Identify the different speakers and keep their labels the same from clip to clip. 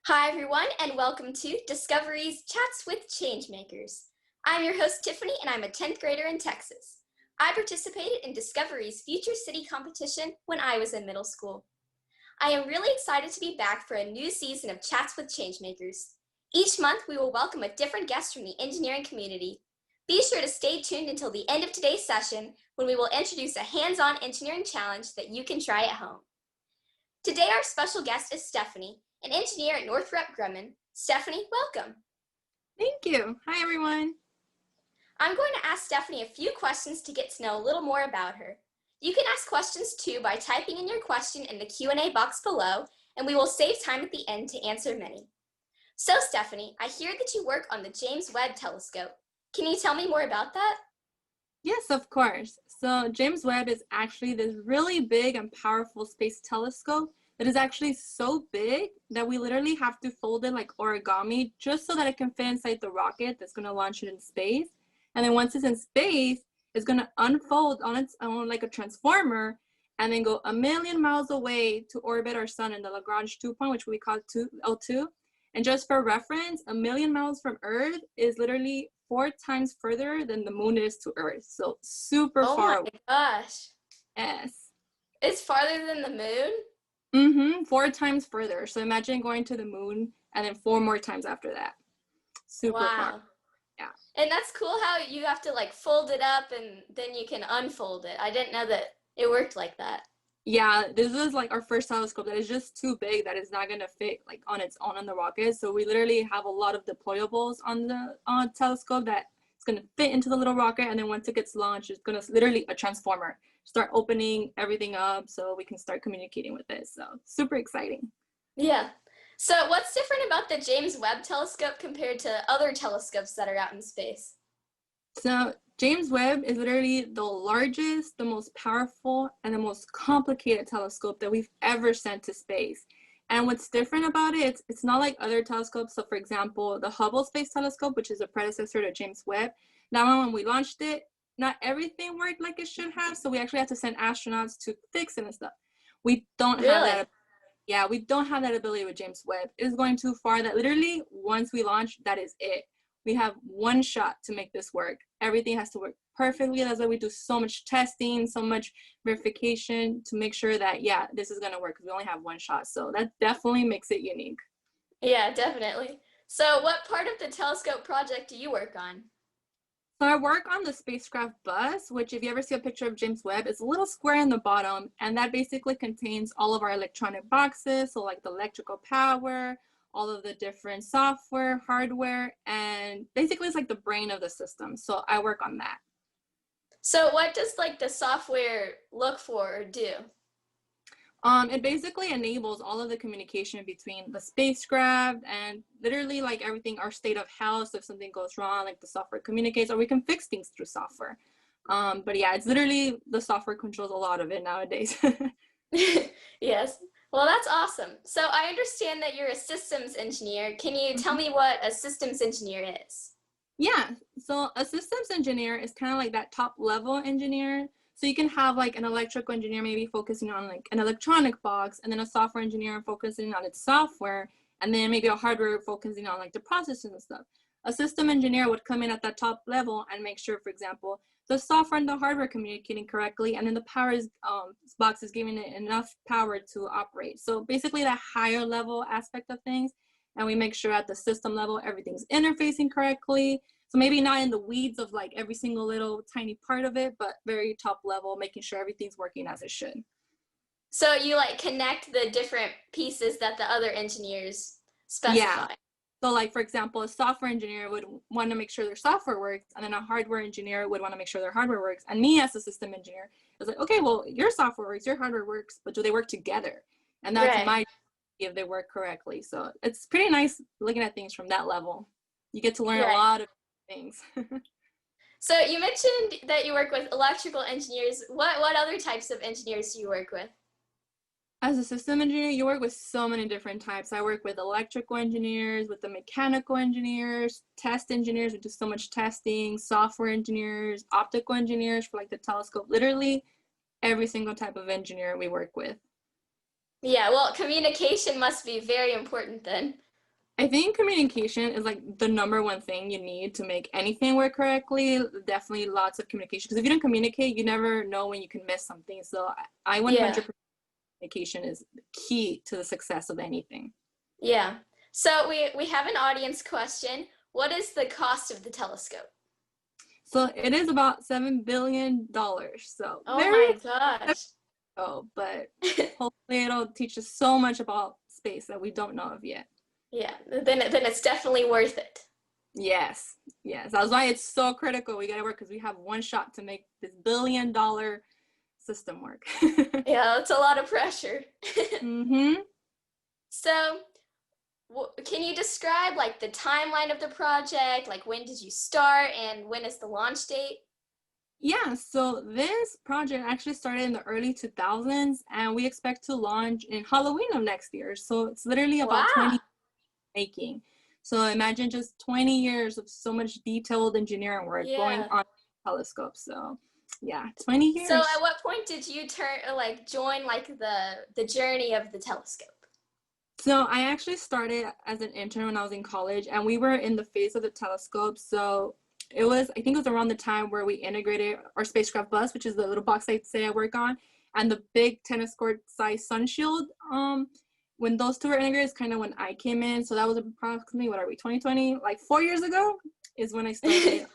Speaker 1: Hi, everyone, and welcome to Discovery's Chats with Changemakers. I'm your host, Tiffany, and I'm a 10th grader in Texas. I participated in Discovery's Future City competition when I was in middle school. I am really excited to be back for a new season of Chats with Changemakers. Each month, we will welcome a different guest from the engineering community. Be sure to stay tuned until the end of today's session when we will introduce a hands-on engineering challenge that you can try at home. Today, our special guest is Stephanie, an engineer at Northrop Grumman. Stephanie, welcome.
Speaker 2: Thank you. Hi, everyone.
Speaker 1: I'm going to ask Stephanie a few questions to get to know a little more about her. You can ask questions too by typing in your question in the Q&A box below, and we will save time at the end to answer many. So, Stephanie, I hear that you work on the James Webb Telescope. Can you tell me more about that?
Speaker 2: Yes, of course. So James Webb is actually this really big and powerful space telescope that is actually so big that we literally have to fold it like origami just so that it can fit inside the rocket that's going to launch it in space. And then once it's in space, it's going to unfold on its own like a transformer and then go 1,000,000 miles away to orbit our sun in the Lagrange 2 point, which we call L2. And just for reference, 1,000,000 miles from Earth is literally 4 times further than the moon is to Earth. So super far away.
Speaker 1: Oh my gosh.
Speaker 2: Yes.
Speaker 1: It's farther than the moon?
Speaker 2: 4 times further. So imagine going to the moon and then 4 more times after that. Super far.
Speaker 1: Wow.
Speaker 2: Yeah.
Speaker 1: And that's cool how you have to like fold it up and then you can unfold it. I didn't know that it worked like that.
Speaker 2: Yeah, this is like our first telescope that is just too big that it's not gonna fit like on its own on the rocket. So we literally have a lot of deployables on the telescope that it's gonna fit into the little rocket, and then once it gets launched, it's gonna literally a transformer start opening everything up so we can start communicating with it. So super exciting.
Speaker 1: Yeah. So what's different about the James Webb Telescope compared to other telescopes that are out in space?
Speaker 2: So James Webb is literally the largest, the most powerful, and the most complicated telescope that we've ever sent to space. And what's different about it, it's not like other telescopes. So for example, the Hubble Space Telescope, which is a predecessor to James Webb, that one, when we launched it, not everything worked like it should have. So we actually had to send astronauts to fix it and stuff. We don't have
Speaker 1: Really?
Speaker 2: that. Yeah, we don't have that ability with James Webb. It is going too far that literally once we launch, that is it. We have one shot to make this work. Everything has to work perfectly. That's why we do so much testing, so much verification to make sure that, yeah, this is gonna work because we only have one shot. So that definitely makes it unique.
Speaker 1: Yeah, definitely. So what part of the telescope project do you work on?
Speaker 2: So I work on the spacecraft bus, which if you ever see a picture of James Webb, it's a little square in the bottom, and that basically contains all of our electronic boxes, so like the electrical power, all of the different software, hardware, and basically it's like the brain of the system. So I work on that.
Speaker 1: So what does like the software look for or do?
Speaker 2: It basically enables all of the communication between the spacecraft and literally like everything, our state of health. So if something goes wrong, like the software communicates, or we can fix things through software. But yeah, it's literally the software controls a lot of it nowadays.
Speaker 1: Yes. Well, that's awesome. So I understand that you're a systems engineer. Can you tell me what a systems engineer is?
Speaker 2: Yeah, so a systems engineer is kind of like that top level engineer. So you can have like an electrical engineer maybe focusing on like an electronic box, and then a software engineer focusing on its software, and then maybe a hardware focusing on like the processes and stuff. A system engineer would come in at that top level and make sure, for example, the software and the hardware communicating correctly, and then the box is giving it enough power to operate. So basically that higher level aspect of things, and we make sure at the system level everything's interfacing correctly. So maybe not in the weeds of like every single little tiny part of it, but very top level, making sure everything's working as it should.
Speaker 1: So you like connect the different pieces that the other engineers
Speaker 2: Yeah.
Speaker 1: specify.
Speaker 2: So like, for example, a software engineer would want to make sure their software works, and then a hardware engineer would want to make sure their hardware works. And me as a system engineer is like, okay, well, your software works, your hardware works, but do they work together? And that's
Speaker 1: Right.
Speaker 2: my if they work correctly. So it's pretty nice looking at things from that level. You get to learn a
Speaker 1: Right.
Speaker 2: lot of things.
Speaker 1: So you mentioned that you work with electrical engineers. What other types of engineers do you work with?
Speaker 2: As a system engineer, you work with so many different types. I work with electrical engineers, with the mechanical engineers, test engineers, we do so much testing, software engineers, optical engineers for like the telescope, literally every single type of engineer we work with.
Speaker 1: Yeah, well, communication must be very important then.
Speaker 2: I think communication is like the number one thing you need to make anything work correctly. Definitely lots of communication. Because if you don't communicate, you never know when you can miss something. So I
Speaker 1: Yeah,
Speaker 2: 100% communication is key to the success of anything.
Speaker 1: yeah. So we have an audience question. What is the cost of the telescope?
Speaker 2: So it is about $7 billion. So
Speaker 1: Oh
Speaker 2: very
Speaker 1: my gosh.
Speaker 2: low, but hopefully it'll teach us so much about space that we don't know of yet.
Speaker 1: Yeah, then it's definitely worth it.
Speaker 2: Yes, yes. That's why it's so critical. We got to work because we have one shot to make this $1 billion system work.
Speaker 1: Yeah, that's a lot of pressure.
Speaker 2: Mm-hmm.
Speaker 1: So, can you describe like the timeline of the project? Like when did you start and when is the launch date?
Speaker 2: Yeah, so this project actually started in the early 2000s and we expect to launch in Halloween of next year. So it's literally about
Speaker 1: Wow.
Speaker 2: 20 making. So imagine just 20 years of so much detailed engineering work going
Speaker 1: Yeah.
Speaker 2: on telescopes. So yeah, 20
Speaker 1: So
Speaker 2: years.
Speaker 1: at what point did you join like the journey of the telescope?
Speaker 2: So I actually started as an intern when I was in college and we were in the phase of the telescope. So it was, I think it was around the time where we integrated our spacecraft bus, which is the little box I say I work on, and the big tennis court size sun shield. When those two were integrated is kind of when I came in. So that was approximately, what are we, 2020? Like 4 years ago is when I started.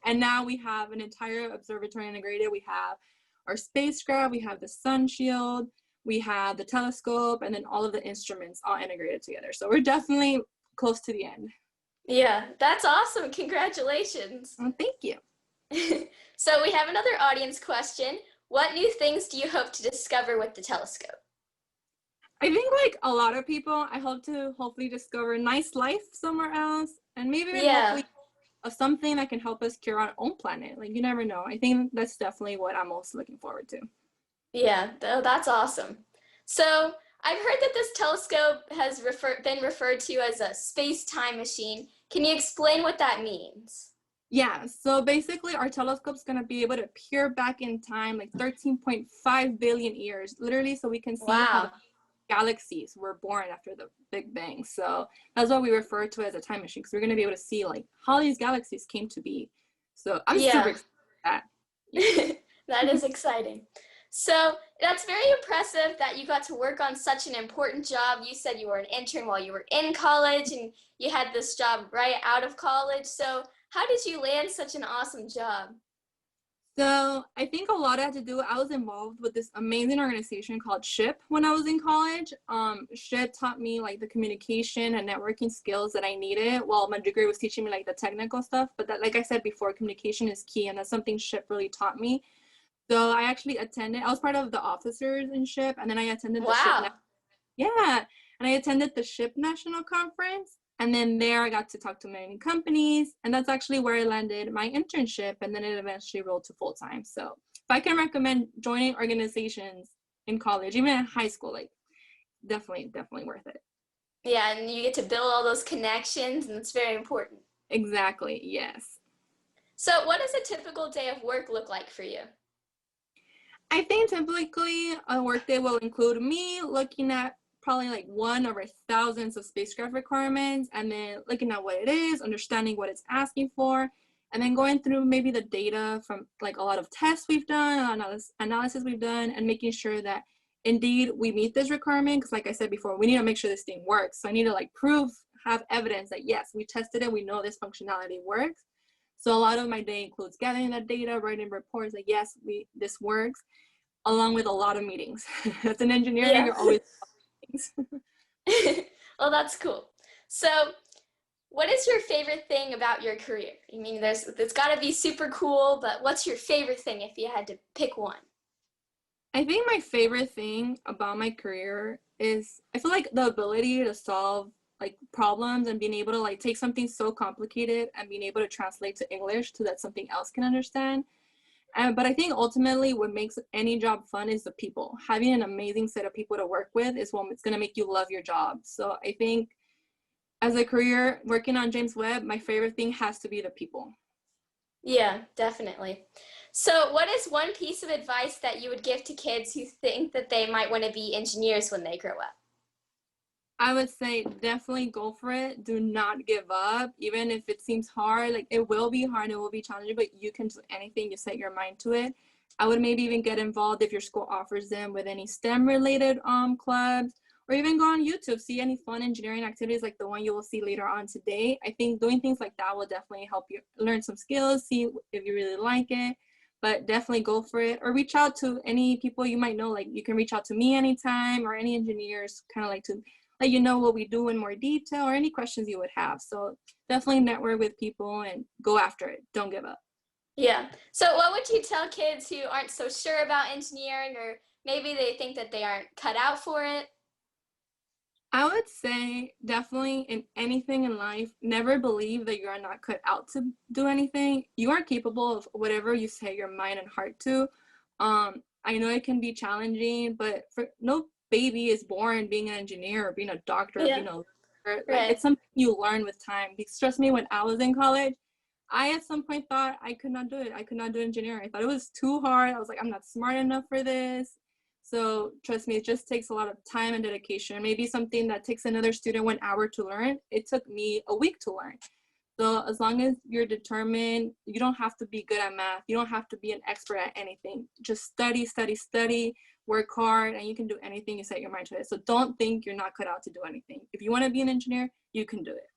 Speaker 2: And now we have an entire observatory integrated. We have our spacecraft, we have the sun shield, we have the telescope, and then all of the instruments all integrated together. So we're definitely close to the end.
Speaker 1: Yeah, that's awesome. Congratulations.
Speaker 2: Well, thank you.
Speaker 1: So we have another audience question. What new things do you hope to discover with the telescope?
Speaker 2: I think like a lot of people, I hope to hopefully discover a nice life somewhere else, and maybe even
Speaker 1: Yeah,
Speaker 2: hopefully something that can help us cure our own planet. Like you never know. I think that's definitely what I'm most looking forward to.
Speaker 1: yeah, that's awesome. So I've heard that this telescope has been referred to as a space-time machine. Can you explain what that means?
Speaker 2: Yeah, so basically our telescope's gonna be able to peer back in time like 13.5 billion years, literally, so we can see how the
Speaker 1: Wow.
Speaker 2: galaxies were born after the Big Bang. So that's what we refer to as a time machine, because we're gonna be able to see like how these galaxies came to be. So I'm super
Speaker 1: Yeah,
Speaker 2: excited for that. Yeah.
Speaker 1: that is exciting. So that's very impressive that you got to work on such an important job. You said you were an intern while you were in college and you had this job right out of college. So how did you land such an awesome job?
Speaker 2: So I think a lot had to do. I was involved with this amazing organization called SHIP when I was in college. SHIP taught me like the communication and networking skills that I needed, while my degree was teaching me like the technical stuff. But that, like I said before, communication is key, and that's something SHIP really taught me. So I actually attended. I was part of the officers in SHIP, and then I attended the SHIP.
Speaker 1: Wow.
Speaker 2: Yeah, and I attended the SHIP National Conference, and then there I got to talk to many companies, and that's actually where I landed my internship, and then it eventually rolled to full time. So if I can recommend joining organizations in college, even in high school, like definitely worth it.
Speaker 1: Yeah, and you get to build all those connections, and it's very important.
Speaker 2: Exactly, yes.
Speaker 1: So, what does a typical day of work look like for you?
Speaker 2: I think typically a workday will include me looking at probably like one over thousands of spacecraft requirements and then looking at what it is, understanding what it's asking for, and then going through maybe the data from like a lot of tests we've done, analysis we've done, and making sure that indeed we meet this requirement. Because like I said before, we need to make sure this thing works. So I need to like have evidence that yes, we tested it, we know this functionality works. So a lot of my day includes gathering that data, writing reports like yes, this works, along with a lot of meetings. As an engineer,
Speaker 1: Yeah.
Speaker 2: you're always meetings.
Speaker 1: Well, that's cool. So, what is your favorite thing about your career? I mean, there's got to be super cool, but what's your favorite thing if you had to pick one?
Speaker 2: I think my favorite thing about my career is I feel like the ability to solve like problems and being able to like take something so complicated and being able to translate to English so that something else can understand. But I think ultimately what makes any job fun is the people. Having an amazing set of people to work with is what it's going to make you love your job. So I think as a career working on James Webb, my favorite thing has to be the people.
Speaker 1: Yeah, definitely. So, what is one piece of advice that you would give to kids who think that they might want to be engineers when they grow up?
Speaker 2: I would say definitely go for it. Do not give up. Even if it seems hard, like it will be hard, it will be challenging, but you can do anything you set your mind to it. I would maybe even get involved if your school offers them with any STEM related clubs, or even go on YouTube, see any fun engineering activities like the one you will see later on today. I think doing things like that will definitely help you learn some skills, see if you really like it, but definitely go for it, or reach out to any people you might know. Like you can reach out to me anytime, or any engineers, kind of like to let you know what we do in more detail, or any questions you would have. So definitely network with people and go after it. Don't give up.
Speaker 1: Yeah. So what would you tell kids who aren't so sure about engineering, or maybe they think that they aren't cut out for it?
Speaker 2: I would say definitely in anything in life, never believe that you are not cut out to do anything. You are capable of whatever you set your mind and heart to. I know it can be challenging, but for no baby is born being an engineer or being a doctor or
Speaker 1: Yeah.
Speaker 2: being a lawyer. Like
Speaker 1: Right.
Speaker 2: it's something you learn with time. Because trust me, when I was in college, I at some point thought I could not do it. I could not do engineering. I thought it was too hard. I was like, I'm not smart enough for this. So trust me, it just takes a lot of time and dedication. Maybe something that takes another student 1 hour to learn, it took me a week to learn. So as long as you're determined, you don't have to be good at math. You don't have to be an expert at anything. Just study, study, study, work hard, and you can do anything you set your mind to it. So don't think you're not cut out to do anything. If you want to be an engineer, you can do it.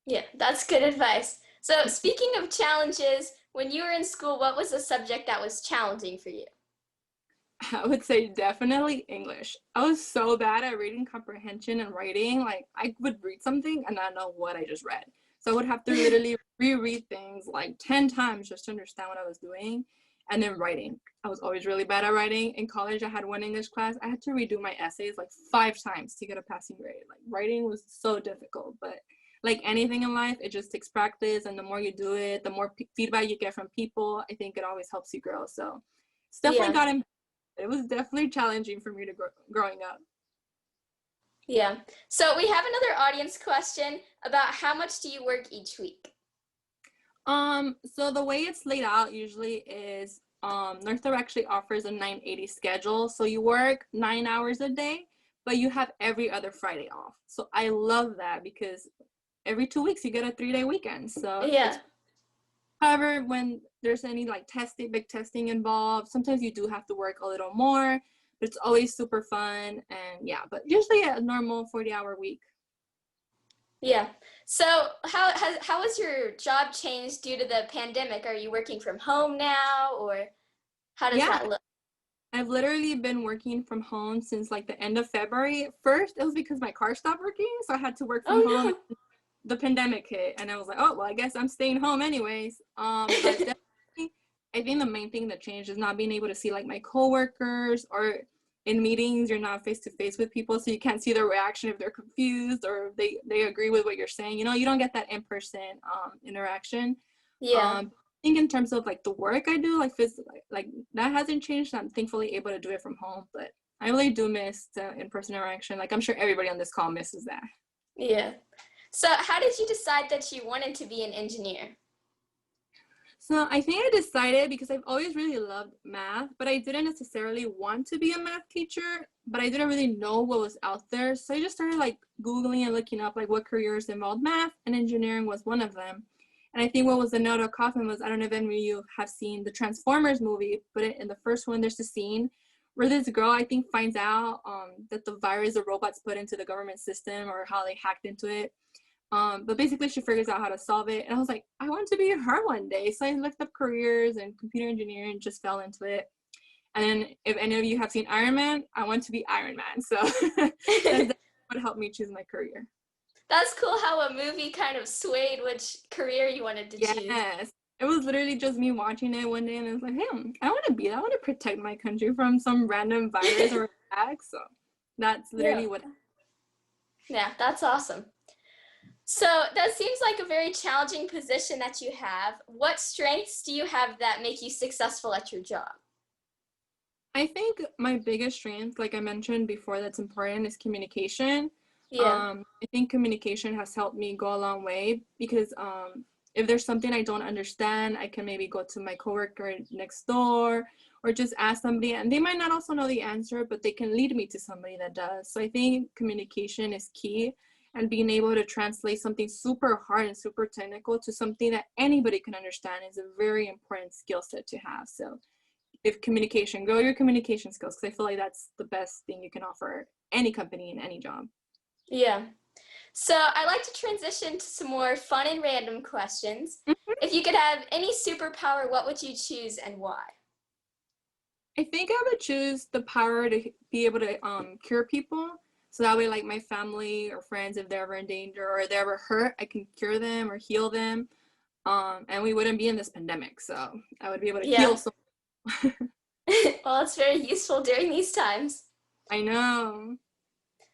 Speaker 1: Yeah, that's good advice. So speaking of challenges, when you were in school, what was a subject that was challenging for you?
Speaker 2: I would say definitely English. I was so bad at reading comprehension and writing. Like I would read something and not know what I just read. So I would have to literally reread things like 10 times just to understand what I was doing. And then writing. I was always really bad at writing. In college, I had one English class. I had to redo my essays like 5 times to get a passing grade. Like writing was so difficult, but like anything in life, it just takes practice. And the more you do it, the more feedback you get from people. I think it always helps you grow. So it's definitely
Speaker 1: Yeah,
Speaker 2: gotten it was definitely challenging for me to growing up.
Speaker 1: yeah. So we have another audience question about how much do you work each week?
Speaker 2: So the way it's laid out usually is Northrop actually offers a 980 schedule. So you work 9 hours a day, but you have every other Friday off. So I love that because every 2 weeks you get a 3-day weekend. So it's
Speaker 1: Yeah,
Speaker 2: however when there's any like testing, big testing involved, sometimes you do have to work a little more, but it's always super fun and yeah, but usually a normal 40-hour week.
Speaker 1: yeah. So how has your job changed due to the pandemic? Are you working from home now, or how does
Speaker 2: Yeah,
Speaker 1: that look?
Speaker 2: I've literally been working from home since like the end of February. First, it was because my car stopped working, so I had to work from home.
Speaker 1: Oh
Speaker 2: The pandemic hit, and I was like, oh well, I guess I'm staying home anyways. But
Speaker 1: no.
Speaker 2: definitely, I think the main thing that changed is not being able to see like my coworkers, or in meetings you're not face to face with people, so you can't see their reaction if they're confused or if they agree with what you're saying. You know, you don't get that in person interaction.
Speaker 1: Yeah.
Speaker 2: I think in terms of like the work I do, like physically, like that hasn't changed. I'm thankfully able to do it from home, but I really do miss the in-person interaction. Like I'm sure everybody on this call misses that.
Speaker 1: Yeah. So how did you decide that you wanted to be an engineer?
Speaker 2: So I think I decided because I've always really loved math, but I didn't necessarily want to be a math teacher, but I didn't really know what was out there. So I just started like Googling and looking up like what careers involved math, and engineering was one of them. And I think what was the note of coffin was, I don't know if any of you have seen the Transformers movie, but in the first one, there's a scene where this girl, I think, finds out that the virus the robots put into the government system, or how they hacked into it. But basically she figures out how to solve it. And I was like, I want to be her one day. So I looked up careers and computer engineering, just fell into it. And then if any of you have seen Iron Man, I want to be Iron Man. So that's what helped me choose my career.
Speaker 1: That's cool how a movie kind of swayed which career you wanted to choose.
Speaker 2: Yes. It was literally just me watching it one day, and I was like, hey, I want to be that. I want to protect my country from some random virus or attack. So that's
Speaker 1: Yeah.
Speaker 2: literally what.
Speaker 1: Yeah, that's awesome. So that seems like a very challenging position that you have. What strengths do you have that make you successful at your job?
Speaker 2: I think my biggest strength, like I mentioned before, that's important is communication.
Speaker 1: Yeah.
Speaker 2: I think communication has helped me go a long way because if there's something I don't understand, I can maybe go to my coworker next door, or just ask somebody, and they might not also know the answer, but they can lead me to somebody that does. So I think communication is key, and being able to translate something super hard and super technical to something that anybody can understand is a very important skill set to have. So if communication, grow your communication skills, because I feel like that's the best thing you can offer any company in any job.
Speaker 1: Yeah. So I'd like to transition to some more fun and random questions. If you could have any superpower, what would you choose and why?
Speaker 2: I think I would choose the power to be able to cure people. So that way, like my family or friends, if they're ever in danger or they're ever hurt, I can cure them or heal them. And we wouldn't be in this pandemic. So I would be able to heal
Speaker 1: Yeah.
Speaker 2: someone.
Speaker 1: Well, it's very useful during these times.
Speaker 2: I know.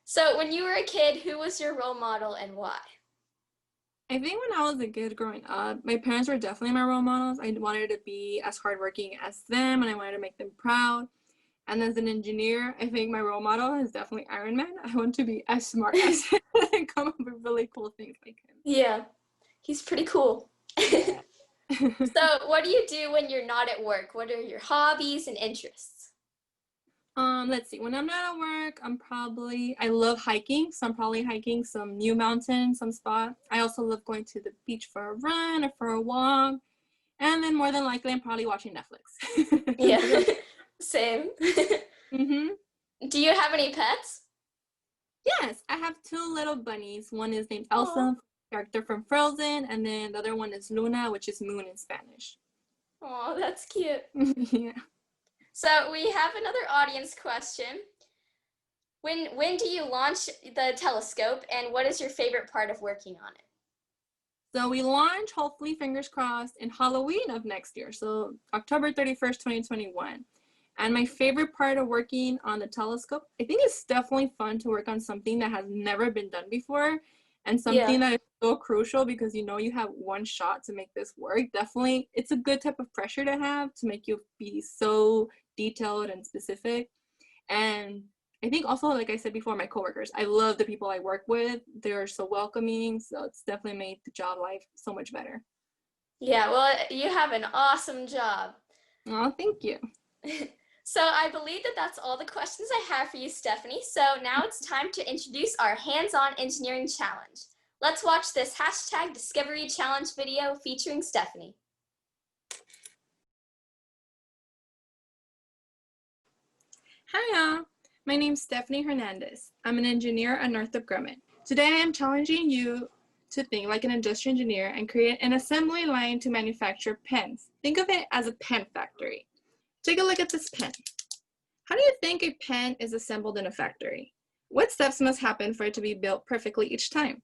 Speaker 1: So when you were a kid, who was your role model and why?
Speaker 2: I think when I was a kid growing up, my parents were definitely my role models. I wanted to be as hardworking as them, and I wanted to make them proud. And as an engineer, I think my role model is definitely Iron Man. I want to be as smart as him and come up with really cool things like him.
Speaker 1: Yeah, he's pretty cool.
Speaker 2: Yeah.
Speaker 1: So what do you do when you're not at work? What are your hobbies and interests?
Speaker 2: Let's see. When I'm not at work, I love hiking. So I'm probably hiking some new mountain, some spot. I also love going to the beach for a run or for a walk. And then more than likely, I'm probably watching Netflix.
Speaker 1: Yeah, same.
Speaker 2: Mm-hmm.
Speaker 1: Do you have any pets?
Speaker 2: Yes, I have two little bunnies. One is named
Speaker 1: Aw.
Speaker 2: Elsa, character from Frozen, and then the other one is Luna, which is moon in Spanish.
Speaker 1: Oh, that's cute.
Speaker 2: Yeah.
Speaker 1: So we have another audience question. When do you launch the telescope, and what is your favorite part of working on it?
Speaker 2: So we launch, hopefully, fingers crossed, in Halloween of next year. So October 31st, 2021. And my favorite part of working on the telescope, I think it's definitely fun to work on something that has never been done before and something
Speaker 1: Yeah.
Speaker 2: that is so crucial because you know you have one shot to make this work. Definitely, it's a good type of pressure to have to make you be so detailed and specific. And I think also, like I said before, my coworkers, I love the people I work with. They're so welcoming. So it's definitely made the job life so much better.
Speaker 1: Yeah, well, you have an awesome job.
Speaker 2: Oh, thank you.
Speaker 1: So I believe that that's all the questions I have for you, Stephanie. So now it's time to introduce our hands-on engineering challenge. Let's watch this hashtag Discovery Challenge video featuring Stephanie.
Speaker 2: Hi, y'all. My name's Stephanie Hernandez. I'm an engineer at Northrop Grumman. Today, I am challenging you to think like an industrial engineer and create an assembly line to manufacture pens. Think of it as a pen factory. Take a look at this pen. How do you think a pen is assembled in a factory? What steps must happen for it to be built perfectly each time?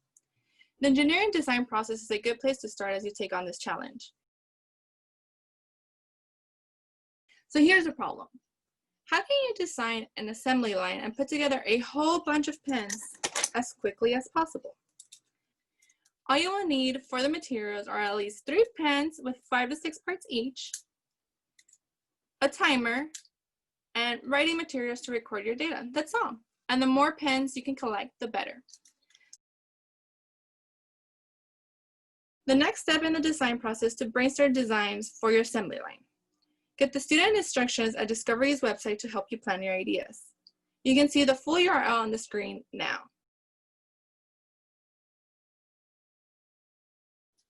Speaker 2: The engineering design process is a good place to start as you take on this challenge. So here's the problem. How can you design an assembly line and put together a whole bunch of pens as quickly as possible? All you will need for the materials are at least 3 pens with 5 to 6 parts each, a timer, and writing materials to record your data. That's all. And the more pens you can collect, the better. The next step in the design process is to brainstorm designs for your assembly line. Get the student instructions at Discovery's website to help you plan your ideas. You can see the full URL on the screen now.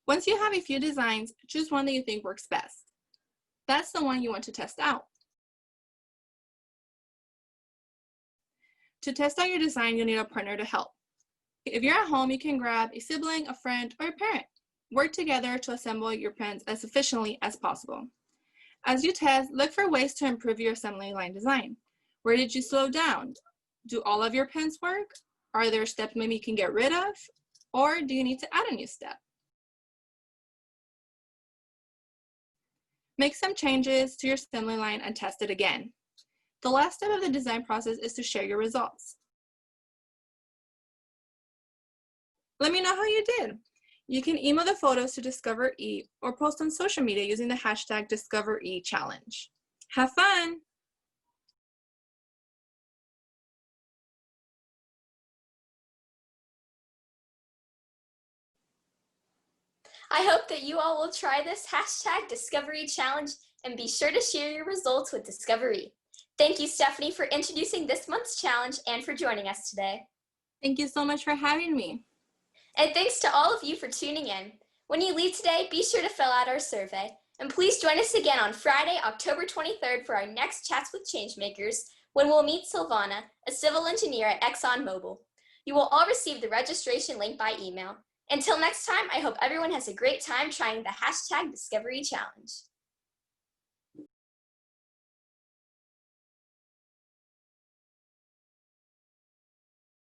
Speaker 2: Once you have a few designs, choose one that you think works best. That's the one you want to test out. To test out your design, you'll need a partner to help. If you're at home, you can grab a sibling, a friend, or a parent. Work together to assemble your pens as efficiently as possible. As you test, look for ways to improve your assembly line design. Where did you slow down? Do all of your pens work? Are there steps maybe you can get rid of? Or do you need to add a new step? Make some changes to your assembly line and test it again. The last step of the design process is to share your results. Let me know how you did. You can email the photos to Discover E or post on social media using the hashtag DiscoverEChallenge. Have fun!
Speaker 1: I hope that you all will try this hashtag Discovery Challenge and be sure to share your results with Discovery. Thank you, Stephanie, for introducing this month's challenge and for joining us today.
Speaker 2: Thank you so much for having me.
Speaker 1: And thanks to all of you for tuning in. When you leave today, be sure to fill out our survey. And please join us again on Friday, October 23rd for our next Chats with Changemakers, when we'll meet Silvana, a civil engineer at ExxonMobil. You will all receive the registration link by email. Until next time, I hope everyone has a great time trying the #Discovery Challenge.